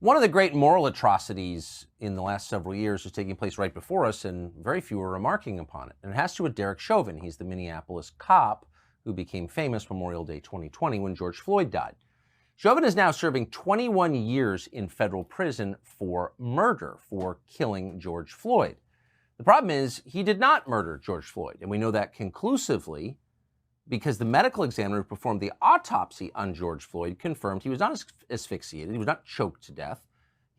One of the great moral atrocities in the last several years is taking place right before us, and very few are remarking upon it. And it has to do with Derek Chauvin. He's the Minneapolis cop who became famous Memorial Day 2020 when George Floyd died. Chauvin is now serving 21 years in federal prison for murder, for killing George Floyd. The problem is he did not murder George Floyd, and we know that conclusively because the medical examiner who performed the autopsy on George Floyd confirmed he was not asphyxiated, he was not choked to death.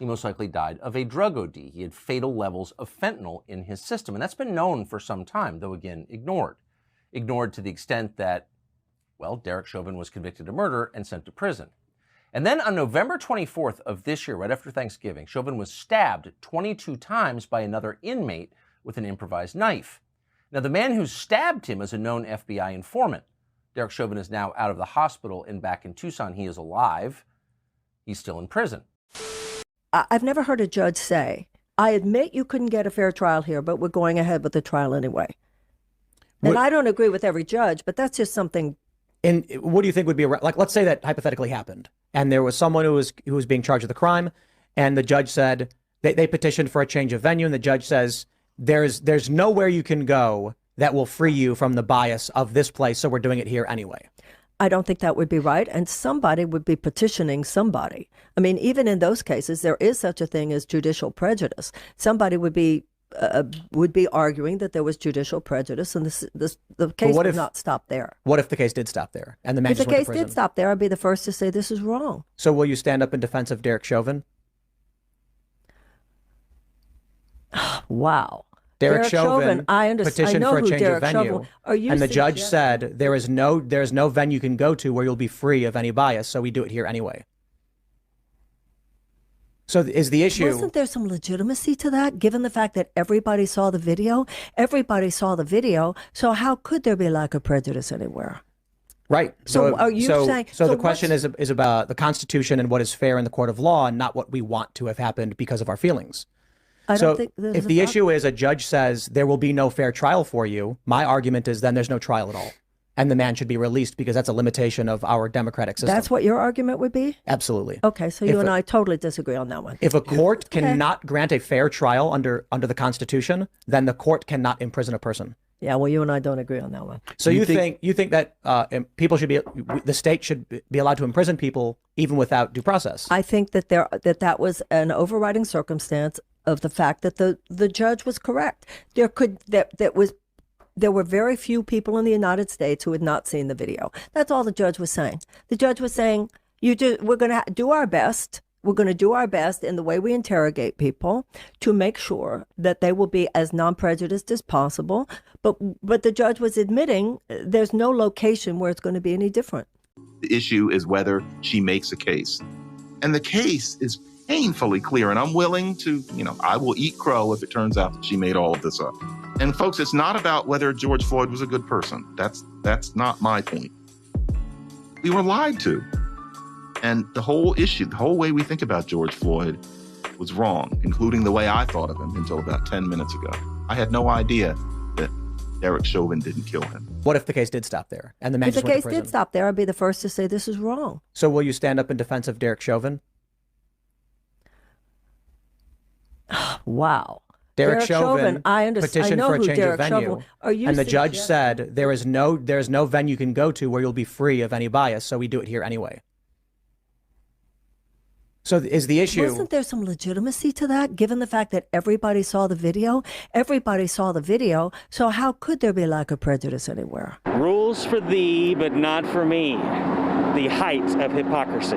He most likely died of a drug OD. He had fatal levels of fentanyl in his system, and that's been known for some time, though again, ignored. Ignored to the extent that, well, Derek Chauvin was convicted of murder and sent to prison. And then on November 24th of this year, right after Thanksgiving, Chauvin was stabbed 22 times by another inmate with an improvised knife. Now, the man who stabbed him is a known FBI informant. Derek Chauvin is now out of the hospital and back in Tucson. He is alive. He's still in prison. I've never heard a judge say, I admit you couldn't get a fair trial here, but we're going ahead with the trial anyway. And I don't agree with every judge, but that's just something. And what do you think would be, like, let's say that hypothetically happened, and there was someone who was being charged with a crime, and the judge said, they petitioned for a change of venue, and the judge says, there's nowhere you can go that will free you from the bias of this place, so we're doing it here anyway. I don't think that would be right, and somebody would be petitioning somebody. I mean, even in those cases, there is such a thing as judicial prejudice. Somebody would be arguing that there was judicial prejudice, and the case would not stop there. What if the case did stop there, and the man if just the went case to prison? did stop there, I'd be the first to say this is wrong. So will you stand up in defense of Derek Chauvin? Wow. Derek Chauvin petitioned for a change of venue, and the judge said there's no venue you can go to where you'll be free of any bias, so we do it here anyway. So is the issue... Wasn't there some legitimacy to that, given the fact that everybody saw the video? Everybody saw the video, so how could there be a lack of prejudice anywhere? Right. So are you saying... So the question is about the Constitution and what is fair in the court of law, and not what we want to have happened because of our feelings. So if the issue is a judge says there will be no fair trial for you, my argument is then there's no trial at all. And the man should be released because that's a limitation of our democratic system. That's what your argument would be? Absolutely. Okay, so you and I totally disagree on that one. If a court cannot grant a fair trial under the Constitution, then the court cannot imprison a person. Yeah, well, you and I don't agree on that one. So you think that people should be, the state should be allowed to imprison people even without due process? I think that that was an overriding circumstance of the fact that the judge was correct. There were very few people in the United States who had not seen the video. That's all the judge was saying. The judge was saying, we're going to do our best. We're going to do our best in the way we interrogate people to make sure that they will be as non-prejudiced as possible. But the judge was admitting there's no location where it's going to be any different. The issue is whether she makes a case. And the case is painfully clear. And I'm willing to, I will eat crow if it turns out that she made all of this up. And folks, it's not about whether George Floyd was a good person. That's not my point. We were lied to. And the whole issue, the whole way we think about George Floyd was wrong, including the way I thought of him until about 10 minutes ago. I had no idea that Derek Chauvin didn't kill him. What if the case did stop there and the man just went to prison? If the case did stop there, I'd be the first to say this is wrong. So will you stand up in defense of Derek Chauvin? Wow. Derek Chauvin petitioned for a change of venue, and the judge said there's no venue you can go to where you'll be free of any bias, so we do it here anyway. So is the issue... Wasn't there some legitimacy to that, given the fact that everybody saw the video? Everybody saw the video, so how could there be a lack of prejudice anywhere? Rules for thee, but not for me. The height of hypocrisy.